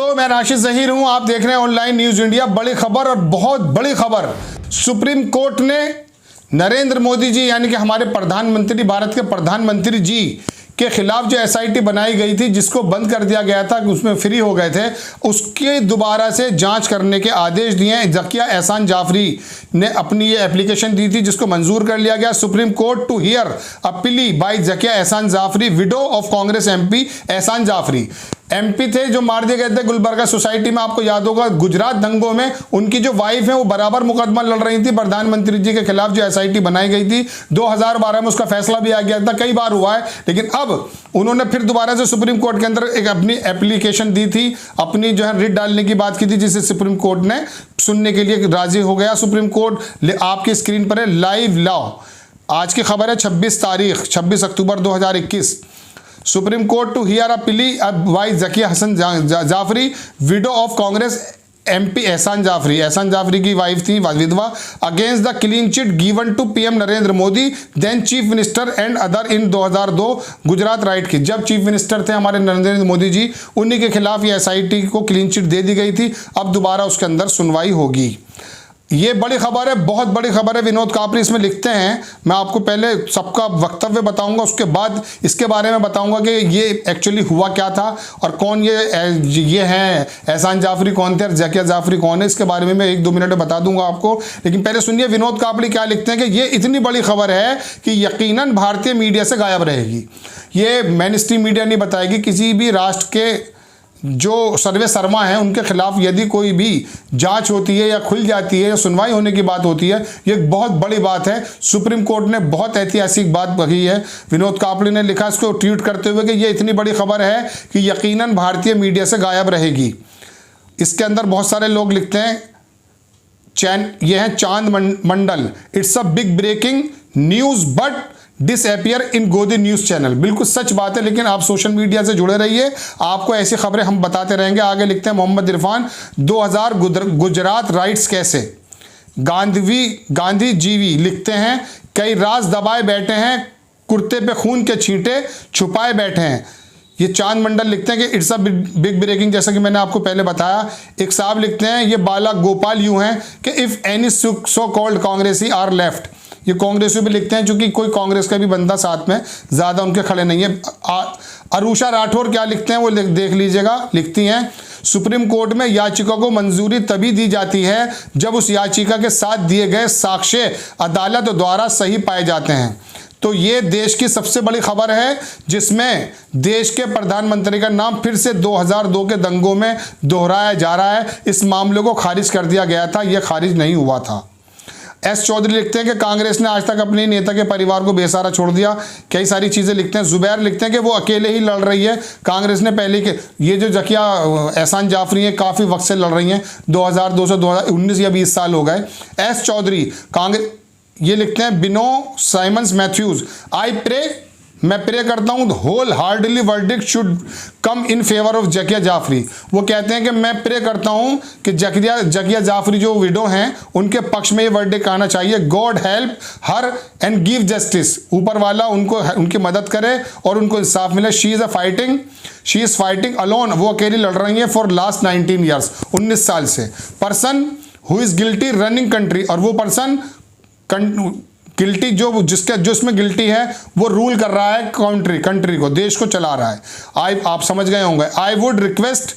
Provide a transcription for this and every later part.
दोस्तों, मैं राशिद जहीर हूं। आप देख रहे हैं ऑनलाइन न्यूज इंडिया। बड़ी खबर और बहुत बड़ी खबर, सुप्रीम कोर्ट ने नरेंद्र मोदी जी यानी कि हमारे प्रधानमंत्री, भारत के प्रधानमंत्री जी के खिलाफ जो एसआईटी बनाई गई थी, जिसको बंद कर दिया गया था, उसमें फ्री हो गए थे, उसके दोबारा से जांच करने के आदेश दिए हैं। जकिया एहसान जाफरी ने अपनी ये एप्लीकेशन दी थी, जिसको मंजूर कर लिया गया। Supreme court to hear a plea by Zakia Ehsan Jafri, widow of Congress MP Ehsan Jafri. MP थे जो मार दिए गए थे गुलबर्गा सोसाइटी में। आपको याद होगा गुजरात दंगों में उनकी जो वाइफ है वो बराबर मुकदमा लड़ रही थी प्रधानमंत्री जी के खिलाफ, जो एसआईटी बनाई गई थी। 2012 में उसका फैसला भी आ गया था, कई बार हुआ है। लेकिन अब उन्होंने फिर दोबारा से सुप्रीम कोर्ट के अंदर एक अपनी एप्लीकेशन दी थी, अपनी जो है रिट डालने की बात की थी, जिसे सुप्रीम कोर्ट ने सुनने के लिए राजी हो गया। सुप्रीम कोर्ट आपकी स्क्रीन पर है लाइव लॉ। आज की खबर है 26 October 2021। Supreme court to hear a plea by Zakia Hasan Jafri, widow of Congress MP Ehsan Jafri. Ehsan Jafri की वाइफ थी, विधवा, against the clean chit given to PM Narendra Modi then chief minister and other in 2002 Gujarat riot की। जब चीफ मिनिस्टर थे हमारे नरेंद्र मोदी जी, उन्हीं के खिलाफ ये एसआईटी को क्लीन चिट दे दी गई थी। अब दोबारा उसके अंदर सुनवाई होगी। ये बड़ी खबर है, बहुत बड़ी खबर है। विनोद कापरी इसमें लिखते हैं, मैं आपको पहले सबका वक्तव्य बताऊंगा, उसके बाद इसके बारे में बताऊंगा कि ये एक्चुअली हुआ क्या था और कौन ये हैं एहसान जाफरी कौन थे और जकिया जाफरी कौन है। इसके बारे में मैं 1-2 मिनट में बता दूंगा आपको। लेकिन पहले सुनिए विनोद कापरी क्या लिखते हैं कि ये इतनी बड़ी खबर है कि यकीनन भारतीय मीडिया से गायब रहेगी। ये मेनस्ट्रीम मीडिया नहीं बताएगी। किसी भी राष्ट्र के जो सर्वे शर्मा हैं उनके खिलाफ यदि कोई भी जांच होती है या खुल जाती है या सुनवाई होने की बात होती है, ये एक बहुत बड़ी बात है। सुप्रीम कोर्ट ने बहुत ऐतिहासिक बात कही है। विनोद कापड़ी ने लिखा इसको ट्वीट करते हुए कि ये इतनी बड़ी खबर है कि यकीनन भारतीय मीडिया से गायब रहेगी। इसके अंदर बहुत सारे लोग लिखते हैं, ये है चांद मंडल, it's a big breaking news but disappear in godi news channel. बिल्कुल सच बात है, लेकिन आप सोशल मीडिया से जुड़े रहिए, आपको ऐसी खबरें हम बताते रहेंगे। आगे लिखते हैं मोहम्मद इरफान, 2000 गुजरात राइट्स कैसे। गांधी जीवी लिखते हैं, कई राज दबाए बैठे हैं, कुर्ते पे खून के छींटे छुपाए बैठे हैं। ये चांद मंडल लिखते हैं कि इट्स अ बिग ब्रेकिंग, जैसा कि मैंने आपको पहले बताया। एक साहब लिखते हैं, ये बाला गोपाल यूं हैं कि इफ एनी सो कॉल्ड कांग्रेसी आर लेफ्ट। ये कांग्रेसी भी लिखते हैं, चूंकि कोई कांग्रेस का भी बंदा साथ में ज्यादा उनके खड़े नहीं है। अरुषा राठौर क्या लिखते हैं वो देख लीजिएगा। लिखती हैं, सुप्रीम कोर्ट में याचिका को मंजूरी तभी दी जाती है जब उस याचिका के साथ दिए गए साक्ष्य अदालत द्वारा सही पाए जाते हैं। तो ये देश की सबसे बड़ी खबर है, जिसमें देश के प्रधानमंत्री का नाम फिर से 2002 के दंगों में दोहराया जा रहा है। इस मामले को खारिज कर दिया गया था, यह खारिज नहीं हुआ था। एस चौधरी लिखते हैं कि कांग्रेस ने आज तक अपने नेता के परिवार को बेसहारा छोड़ दिया। कई सारी चीजें लिखते हैं। जुबैर लिखते हैं कि वो अकेले ही लड़ रही है, कांग्रेस ने पहले के ये जो जकिया एहसान जाफरी है काफी वक्त से लड़ रही हैं, 2002 से 2019 या 20 साल हो गए। एस चौधरी कांग्रेस ये लिखते हैं, बिनो साइमंस मैथ्यूज, मैं प्रे करता हूं wholeheartedly verdict should come in favour of Zakia Jafri. वो कहते हैं कि मैं प्रे करता हूं कि जकिया जाफरी जो विडो हैं उनके पक्ष में ये वर्डिक्ट आना चाहिए। God help her and give justice, ऊपर वाला उनकी मदद करे और उनको इंसाफ मिले। शी इज फाइटिंग अलोन, वो अकेली लड़ रही है फॉर लास्ट 19 ईयर्स, 19 साल से। Person who is guilty running country, और वो पर्सन गिल्टी जो इसमें गिल्टी है वो रूल कर रहा है कंट्री को, देश को चला रहा है। आप समझ गए होंगे। I would request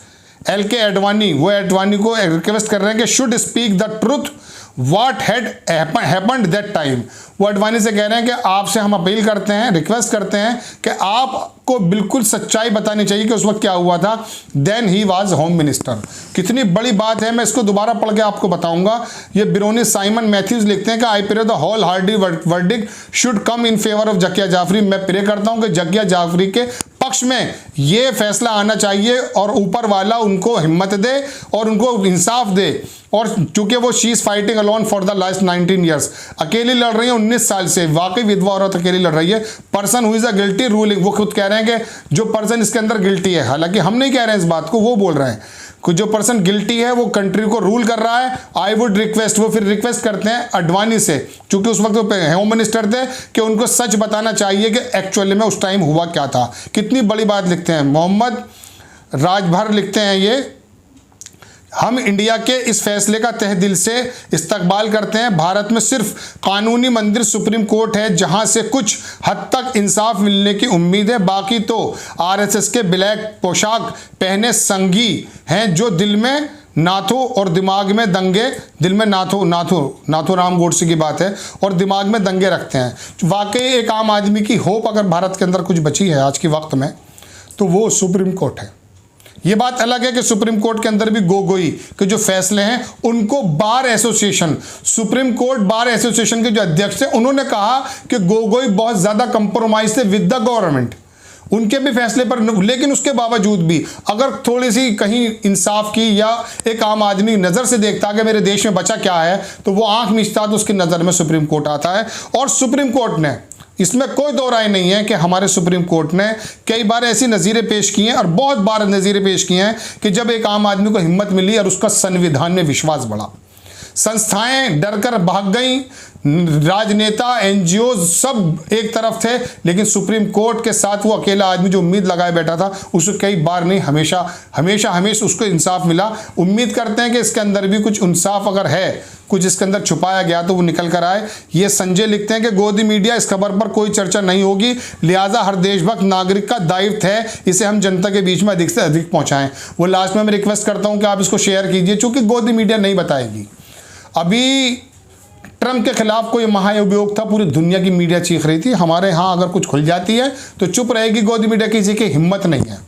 LK Advani, वो एडवाणी को रिक्वेस्ट कर रहे हैं कि should speak the truth what had happened that time. वो एडवाणी से कह रहे हैं कि आपसे हम अपील करते हैं, रिक्वेस्ट करते हैं कि आपको बिल्कुल सच्चाई बतानी चाहिए कि उस वक्त क्या हुआ था। Then he was home minister. कितनी बड़ी बात है, मैं इसको दोबारा पढ़ के आपको बताऊंगा। ये बिरोनी साइमन मैथ्यूज लिखते हैं कि I pray the wholeheartedly verdict should come in favour of Zakia Jafri. मैं प्रे करता हूं कि जकिया जाफरी के पक्ष में ये फैसला आना चाहिए और ऊपर वाला उनको हिम्मत दे और उनको इंसाफ दे। और चूंकि वो she is fighting alone for the last 19 years, अकेली लड़ रही है 19 साल से, वाकई विधवा औरत अकेली लड़ रही है। Person who is a guilty ruling, वो खुद कह रहे हैं कि जो पर्सन इसके अंदर गिल्टी है, हालांकि हम नहीं कह रहे हैं इस बात को, वो बोल रहे हैं कि जो पर्सन गिल्टी है वो कंट्री को रूल कर रहा है। आई वुड रिक्वेस्ट, वो फिर रिक्वेस्ट करते हैं अडवाणी से, चूंकि उस वक्त वो होम मिनिस्टर थे, कि उनको सच बताना चाहिए कि एक्चुअली में उस टाइम हुआ क्या था। कितनी बड़ी बात लिखते हैं। मोहम्मद राजभर लिखते हैं, ये हम इंडिया के इस फैसले का तहे दिल से इस्तकबाल करते हैं। भारत में सिर्फ कानूनी मंदिर सुप्रीम कोर्ट है जहां से कुछ हद तक इंसाफ मिलने की उम्मीद है। बाकी तो आरएसएस के ब्लैक पोशाक पहने संघी हैं जो दिल में नाथों और दिमाग में दंगे, दिल में नाथो राम गोडसे की बात है, और दिमाग में दंगे रखते हैं। वाकई एक आम आदमी की होप अगर भारत के अंदर कुछ बची है आज के वक्त में तो वो सुप्रीम कोर्ट है। ये बात अलग है कि सुप्रीम कोर्ट के अंदर भी गोगोई के जो फैसले हैं उनको bar association, supreme court bar association के जो अध्यक्ष थे उन्होंने कहा कि गोगोई बहुत ज़्यादा कंप्रोमाइज थे विद द गवर्नमेंट, उनके भी फैसले पर। लेकिन उसके बावजूद भी अगर थोड़ी सी कहीं इंसाफ की या एक आम आदमी नज़र से देखता कि मेरे देश में बचा क्या है तो वो आंख मीचता तो उसकी नज़र में सुप्रीम कोर्ट आता है। और सुप्रीम कोर्ट ने, इसमें कोई दो राय नहीं है कि हमारे सुप्रीम कोर्ट ने कई बार ऐसी नज़ीरें पेश की हैं और बहुत बार नज़ीरें पेश की हैं कि जब एक आम आदमी को हिम्मत मिली और उसका संविधान में विश्वास बढ़ा, संस्थाएं डरकर भाग गई, राजनेता एनजीओ सब एक तरफ थे, लेकिन सुप्रीम कोर्ट के साथ वो अकेला आदमी जो उम्मीद लगाए बैठा था उसको कई बार नहीं हमेशा उसको इंसाफ मिला। उम्मीद करते हैं कि इसके अंदर भी कुछ इंसाफ अगर है, कुछ इसके अंदर छुपाया गया तो वो निकल कर आए। ये संजय लिखते हैं कि गोदी मीडिया इस खबर पर कोई चर्चा नहीं होगी, लिहाजा हर देशभक्त नागरिक का दायित्व है इसे हम जनता के बीच में अधिक से अधिक पहुंचाएं। वो लास्ट में मैं रिक्वेस्ट करता हूं कि आप इसको शेयर कीजिए, चूंकि गोदी मीडिया नहीं बताएगी। अभी ट्रंप के खिलाफ कोई महाअभियोग था, पूरी दुनिया की मीडिया चीख रही थी। हमारे यहाँ अगर कुछ खुल जाती है तो चुप रहेगी गोदी मीडिया, किसी की हिम्मत नहीं है।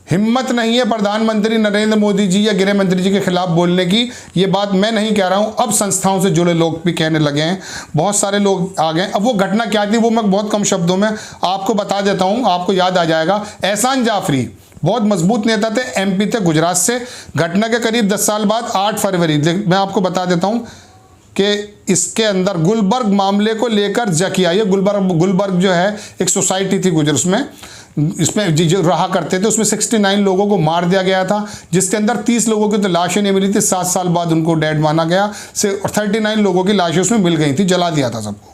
हिम्मत नहीं है प्रधानमंत्री नरेंद्र मोदी जी या गृह मंत्री जी के खिलाफ बोलने की। ये बात मैं नहीं कह रहा हूँ, अब संस्थाओं से जुड़े लोग भी कहने लगे हैं, बहुत सारे लोग आ गए। अब वो घटना क्या थी वो मैं बहुत कम शब्दों में आपको बता देता हूँ, आपको याद आ जाएगा। एहसान जाफरी बहुत मजबूत नेता थे, एमपी थे गुजरात से। घटना के करीब 10 साल बाद 8 फरवरी, मैं आपको बता देता हूँ कि इसके अंदर गुलबर्ग मामले को लेकर जकिया, ये गुलबर्ग जो है एक सोसाइटी थी गुजर, उसमें इसमें जो रहा करते थे उसमें 69 लोगों को मार दिया गया था, जिसके अंदर 30 लोगों की तो लाशें नहीं मिली थी, 7 साल बाद उनको डेड माना गया से 39 लोगों की लाशें उसमें मिल गई थी, जला दिया था सबको।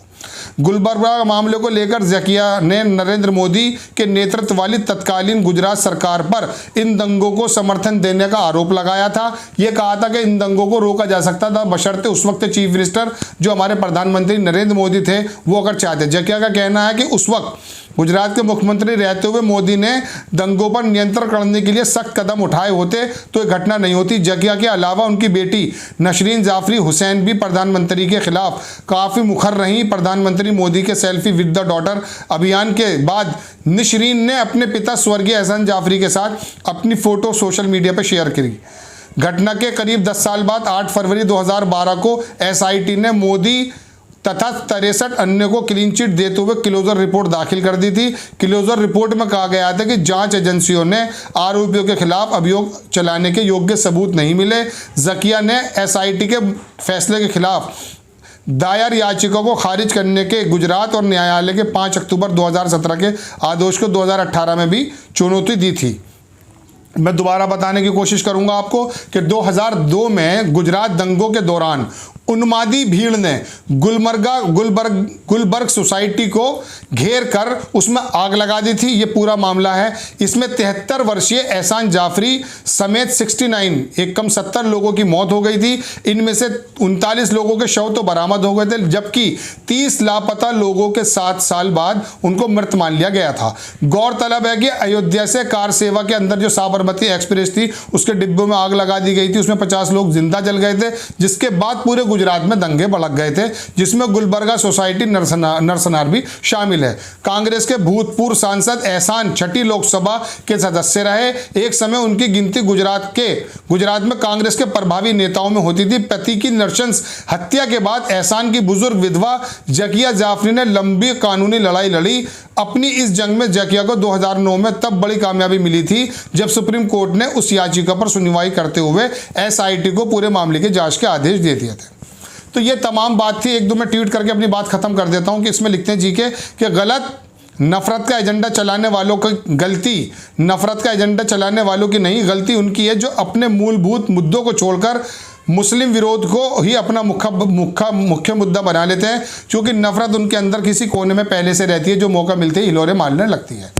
गुलबर्गा मामले को लेकर जकिया ने नरेंद्र मोदी के नेतृत्व वाली तत्कालीन गुजरात सरकार पर इन दंगों को समर्थन देने का आरोप लगाया था। यह कहा था कि इन दंगों को रोका जा सकता था बशर्ते उस वक्त चीफ मिनिस्टर जो हमारे प्रधानमंत्री नरेंद्र मोदी थे वो अगर चाहते। जकिया का कहना है कि उस वक्त गुजरात के मुख्यमंत्री रहते हुए मोदी ने दंगों पर नियंत्रण करने के लिए सख्त कदम उठाए होते तो ये घटना नहीं होती। जकिया के अलावा उनकी बेटी नशरीन जाफरी हुसैन भी प्रधानमंत्री के खिलाफ काफ़ी मुखर रही। प्रधानमंत्री मोदी के सेल्फी विद द डॉटर अभियान के बाद नशरीन ने अपने पिता स्वर्गीय एहसान जाफरी के साथ अपनी फ़ोटो सोशल मीडिया पर शेयर करी। घटना के करीब 10 साल बाद 8 फरवरी 2012 को एसआईटी ने मोदी तथा 63 अन्य को क्लीन चिट देते हुए क्लोजर रिपोर्ट दाखिल कर दी थी। क्लोजर रिपोर्ट में कहा गया था कि जांच एजेंसियों ने आरोपियों के खिलाफ अभियोग चलाने के योग्य सबूत नहीं मिले। जकिया ने एसआईटी के फैसले के खिलाफ दायर याचिका को खारिज करने के गुजरात और न्यायालय के 5 अक्टूबर 2017 के आदेश को 2018 में भी चुनौती दी थी। मैं दोबारा बताने की कोशिश करूंगा आपको कि 2002 में गुजरात दंगों के दौरान उन्मादी भीड़ ने गुलबर्ग सोसाइटी को घेर कर उसमें आग लगा दी थी। ये पूरा मामला है। इसमें 73 वर्षीय एहसान जाफरी समेत 69 एक कम 70 लोगों की मौत हो गई थी। इनमें से 39 लोगों के शव तो बरामद हो गए थे, जबकि 30 लापता लोगों के 7 साल बाद उनको मृत मान लिया गया था। गौरतलब है कि अयोध्या से कार सेवा के अंदर जो साबरमती एक्सप्रेस थी उसके डिब्बों में आग लगा दी गई थी। उसमें 50 लोग जिंदा जल गए थे, जिसके बाद पूरे गुजरात में दंगे भड़क गए थे, जिसमें गुलबर्गा सोसाइटी नरसनार भी शामिल है। कांग्रेस के भूतपूर्व सांसद एहसान 6ठी लोकसभा के सदस्य रहे। एक समय उनकी गिनती गुजरात में कांग्रेस के प्रभावी नेताओं में होती थी। पति की नृशंस हत्या के बाद एहसान की बुजुर्ग विधवा जकिया जाफरी ने लंबी कानूनी लड़ाई लड़ी। अपनी इस जंग में जकिया को 2009 में तब बड़ी कामयाबी मिली थी जब सुप्रीम कोर्ट ने उस याचिका पर सुनवाई करते हुए एसआईटी को पूरे मामले की जांच के आदेश दे दिए थे। तो ये तमाम बात थी। एक दो मैं ट्वीट करके अपनी बात खत्म कर देता हूं कि इसमें लिखते हैं जी के कि गलत नफरत का एजेंडा चलाने वालों की गलती, नफरत का एजेंडा चलाने वालों की नहीं, गलती उनकी है जो अपने मूलभूत मुद्दों को छोड़कर मुस्लिम विरोध को ही अपना मुख्य मुद्दा बना लेते हैं, क्योंकि नफरत उनके अंदर किसी कोने में पहले से रहती है जो मौका मिलते ही हिलोरे मारने लगती है।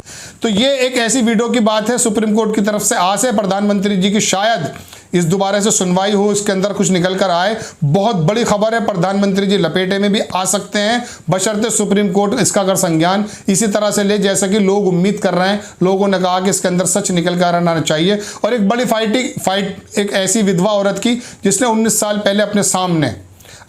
तो ये एक ऐसी वीडियो की बात है, सुप्रीम कोर्ट की तरफ से आस है प्रधानमंत्री जी की शायद इस दोबारा से सुनवाई हो, इसके अंदर कुछ निकल कर आए। बहुत बड़ी खबर है, प्रधानमंत्री जी लपेटे में भी आ सकते हैं बशर्ते सुप्रीम कोर्ट इसका अगर संज्ञान इसी तरह से ले जैसा कि लोग उम्मीद कर रहे हैं। लोगों ने कहा कि इसके अंदर सच निकल कर आना चाहिए। और एक बड़ी फाइट एक ऐसी विधवा औरत की जिसने 19 साल पहले अपने सामने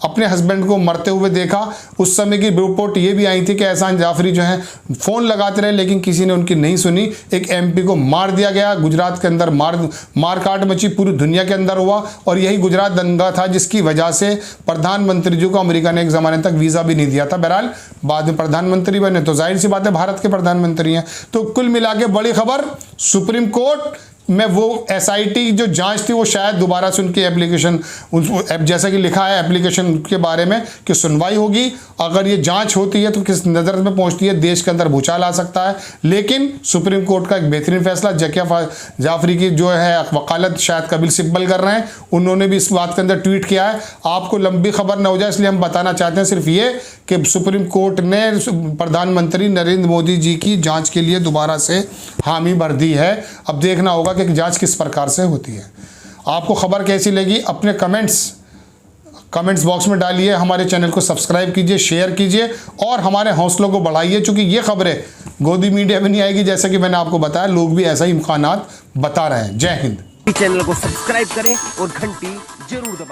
अपने हस्बैंड को मरते हुए देखा। उस समय की रिपोर्ट ये भी आई थी कि एहसान जाफरी जो है फ़ोन लगाते रहे लेकिन किसी ने उनकी नहीं सुनी। एक एमपी को मार दिया गया, गुजरात के अंदर मारकाट मची, पूरी दुनिया के अंदर हुआ। और यही गुजरात दंगा था जिसकी वजह से प्रधानमंत्री जी को अमेरिका ने एक ज़माने तक वीज़ा भी नहीं दिया था। बहरहाल बाद में प्रधानमंत्री बने तो जाहिर सी बात है भारत के प्रधानमंत्री हैं। तो कुल मिला के बड़ी खबर, सुप्रीम कोर्ट में वो एसआईटी जो जांच थी वो शायद दोबारा से उनकी एप्लीकेशन, जैसा कि लिखा है एप्लीकेशन के बारे में कि सुनवाई होगी। अगर ये जांच होती है तो किस नज़र में पहुंचती है, देश के अंदर भूचाल आ सकता है। लेकिन सुप्रीम कोर्ट का एक बेहतरीन फैसला, जकिया जाफरी की जो है वकालत शायद कपिल सिब्बल कर रहे हैं, उन्होंने भी इस बात के अंदर ट्वीट किया है। आपको लंबी खबर न हो जाए इसलिए हम बताना चाहते हैं सिर्फ ये कि सुप्रीम कोर्ट ने प्रधानमंत्री नरेंद्र मोदी जी की जाँच के लिए दोबारा से हामी भर दी है। अब देखना होगा कि जांच किस प्रकार से होती है। आपको खबर कैसी लगी अपने कमेंट्स बॉक्स में डालिए। हमारे चैनल को सब्सक्राइब कीजिए, शेयर कीजिए और हमारे हौसलों को बढ़ाइए, क्योंकि ये खबरें गोदी मीडिया में नहीं आएगी। जैसा कि मैंने आपको बताया, लोग भी ऐसा ही इम्कानात बता रहे हैं। जय हिंद। चैनल को सब्सक्राइब करें और घंटी जरूर दबाएं।